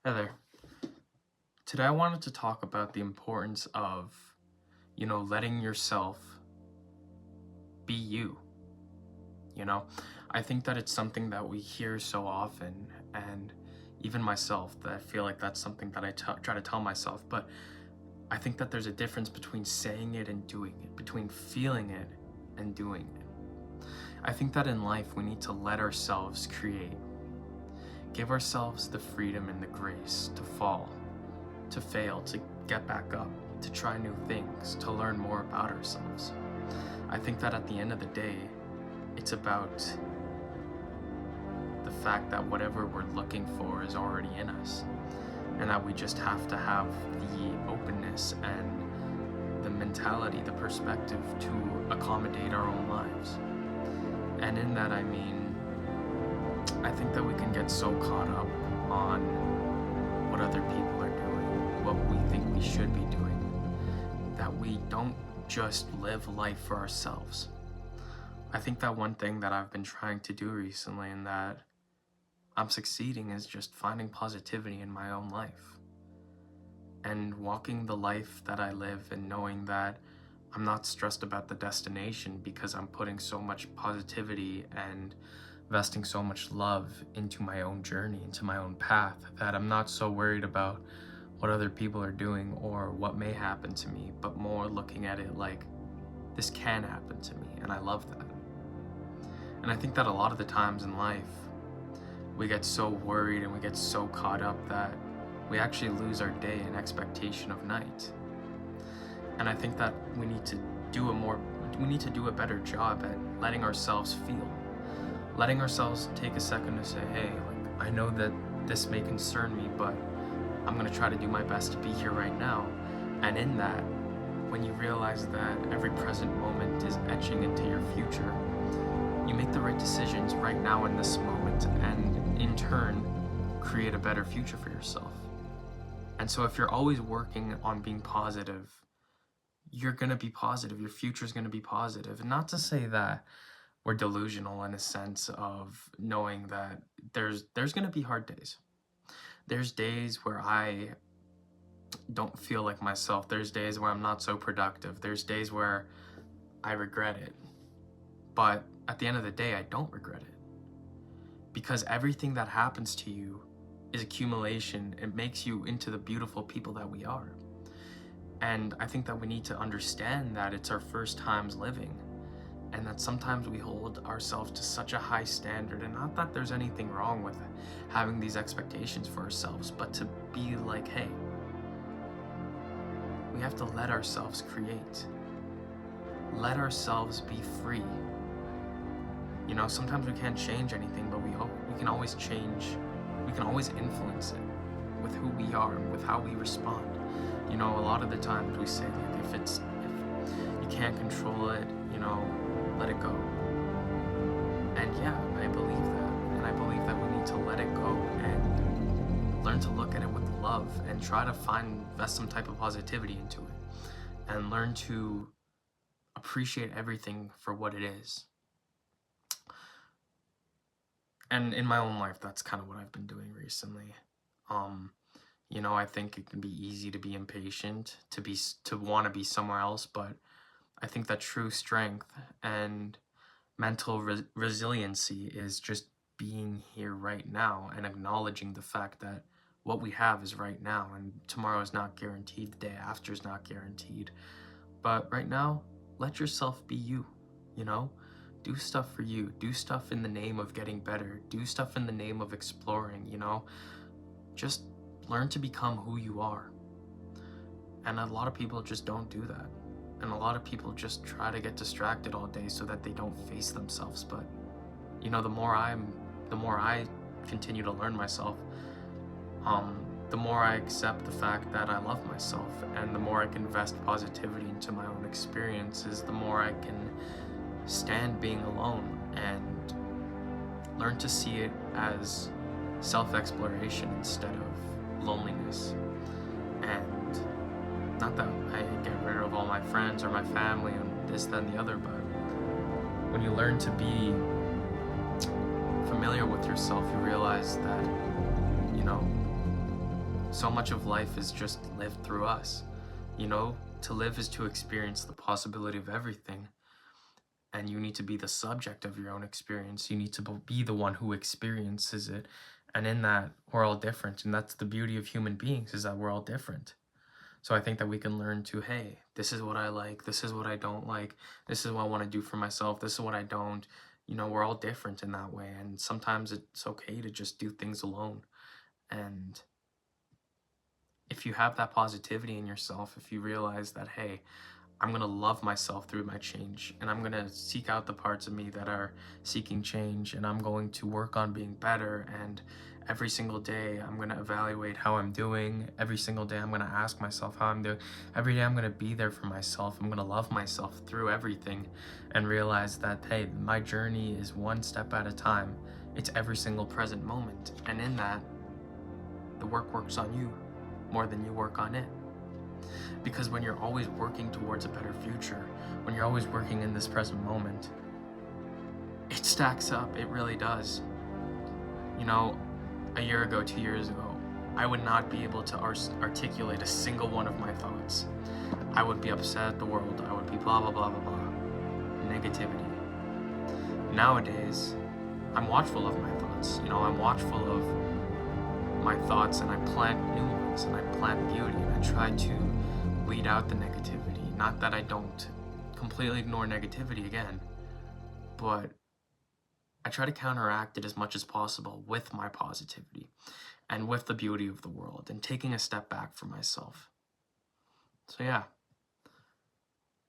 Hi there. Today I wanted to talk about the importance of, letting yourself be you. You know, I think that it's something that we hear so often, and even myself, that I feel like that's something that try to tell myself. But I think that there's a difference between saying it and doing it, between feeling it and doing it. I think that in life we need to let ourselves create, give ourselves the freedom and the grace to fall, to fail, to get back up, to try new things, to learn more about ourselves. I think that at the end of the day, it's about the fact that whatever we're looking for is already in us, and that we just have to have the openness and the mentality, the perspective to accommodate our own lives. And in that, I mean, I think that we can get so caught up on what other people are doing, what we think we should be doing, that we don't just live life for ourselves. I think that one thing that I've been trying to do recently and that I'm succeeding is just finding positivity in my own life and walking the life that I live, and knowing that I'm not stressed about the destination because I'm putting so much positivity and investing so much love into my own journey, into my own path, that I'm not so worried about what other people are doing or what may happen to me, but more looking at it like this can happen to me, and I love that. And I think that a lot of the times in life, we get so worried and we get so caught up that we actually lose our day in expectation of night. And I think that we need to do a better job at letting ourselves feel, letting ourselves take a second to say, hey, like, I know that this may concern me, but I'm gonna try to do my best to be here right now. And in that, when you realize that every present moment is etching into your future, you make the right decisions right now in this moment, and in turn, create a better future for yourself. And so if you're always working on being positive, you're gonna be positive, your future's gonna be positive. And not to say that we're delusional in a sense of knowing that there's gonna be hard days. There's days where I don't feel like myself. There's days where I'm not so productive. There's days where I regret it. But at the end of the day, I don't regret it. Because everything that happens to you is accumulation. It makes you into the beautiful people that we are. And I think that we need to understand that it's our first times living, and that sometimes we hold ourselves to such a high standard. And not that there's anything wrong with having these expectations for ourselves, but to be like, hey, we have to let ourselves create, let ourselves be free. You know, sometimes we can't change anything, but we can always change, we can always influence it with who we are and with how we respond. You know, a lot of the times we say, like, if you can't control it, let it go. And yeah, I believe that. And I believe that we need to let it go and learn to look at it with love and try to invest some type of positivity into it, and learn to appreciate everything for what it is. And in my own life, that's kind of what I've been doing recently. I think it can be easy to be impatient, to want to be somewhere else, but I think that true strength and mental resiliency is just being here right now and acknowledging the fact that what we have is right now, and tomorrow is not guaranteed, the day after is not guaranteed. But right now, let yourself be you, do stuff for you, do stuff in the name of getting better, do stuff in the name of exploring, just learn to become who you are. And a lot of people just don't do that. And a lot of people just try to get distracted all day so that they don't face themselves. But, the more I continue to learn myself, the more I accept the fact that I love myself, and the more I can invest positivity into my own experiences, the more I can stand being alone and learn to see it as self-exploration instead of loneliness. And not that I get rid of all my friends or my family and this, that, and the other, but when you learn to be familiar with yourself, you realize that, So much of life is just lived through us. You know, to live is to experience the possibility of everything. And you need to be the subject of your own experience. You need to be the one who experiences it. And in that, we're all different. And that's the beauty of human beings, is that we're all different. So I think that we can learn to, hey, this is what I like. This is what I don't like. This is what I want to do for myself. This is what I don't. You know, we're all different in that way. And sometimes it's okay to just do things alone. And if you have that positivity in yourself, if you realize that, hey, I'm going to love myself through my change, and I'm going to seek out the parts of me that are seeking change, and I'm going to work on being better, and every single day I'm going to evaluate how I'm doing. Every single day I'm going to ask myself how I'm doing. Every day I'm going to be there for myself. I'm going to love myself through everything and realize that, hey, my journey is one step at a time. It's every single present moment, and in that, the work works on you more than you work on it. Because when you're always working towards a better future, when you're always working in this present moment, it stacks up. It really does. You know, a year ago, 2 years ago, I would not be able to articulate a single one of my thoughts. I would be upset at the world. I would be blah, blah, blah, blah, blah. Negativity. Nowadays, I'm watchful of my thoughts. You know, I'm watchful of my thoughts, and I plant new ones, and I plant beauty, and I try to weed out the negativity. Not that I don't completely ignore negativity again, but I try to counteract it as much as possible with my positivity and with the beauty of the world and taking a step back for myself. So yeah,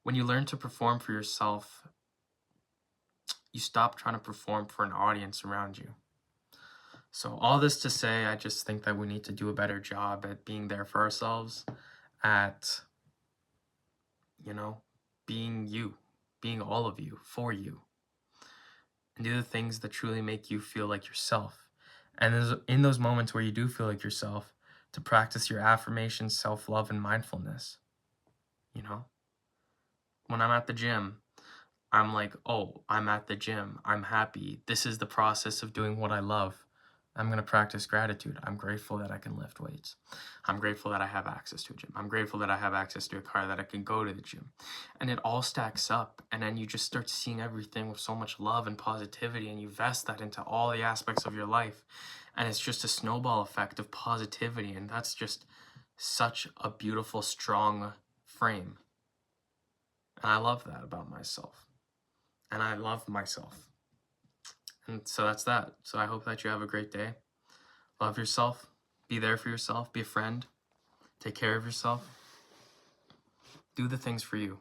when you learn to perform for yourself, you stop trying to perform for an audience around you. So all this to say, I just think that we need to do a better job at being there for ourselves, at, you know, being you, being all of you, for you. And do the things that truly make you feel like yourself. And in those moments where you do feel like yourself, to practice your affirmations, self-love, and mindfulness. You know? When I'm at the gym, I'm like, oh, I'm at the gym. I'm happy. This is the process of doing what I love. I'm going to practice gratitude. I'm grateful that I can lift weights. I'm grateful that I have access to a gym. I'm grateful that I have access to a car, that I can go to the gym. And it all stacks up. And then you just start seeing everything with so much love and positivity, and you vest that into all the aspects of your life. And it's just a snowball effect of positivity. And that's just such a beautiful, strong frame. And I love that about myself. And I love myself. And so that's that. So I hope that you have a great day. Love yourself. Be there for yourself. Be a friend. Take care of yourself. Do the things for you.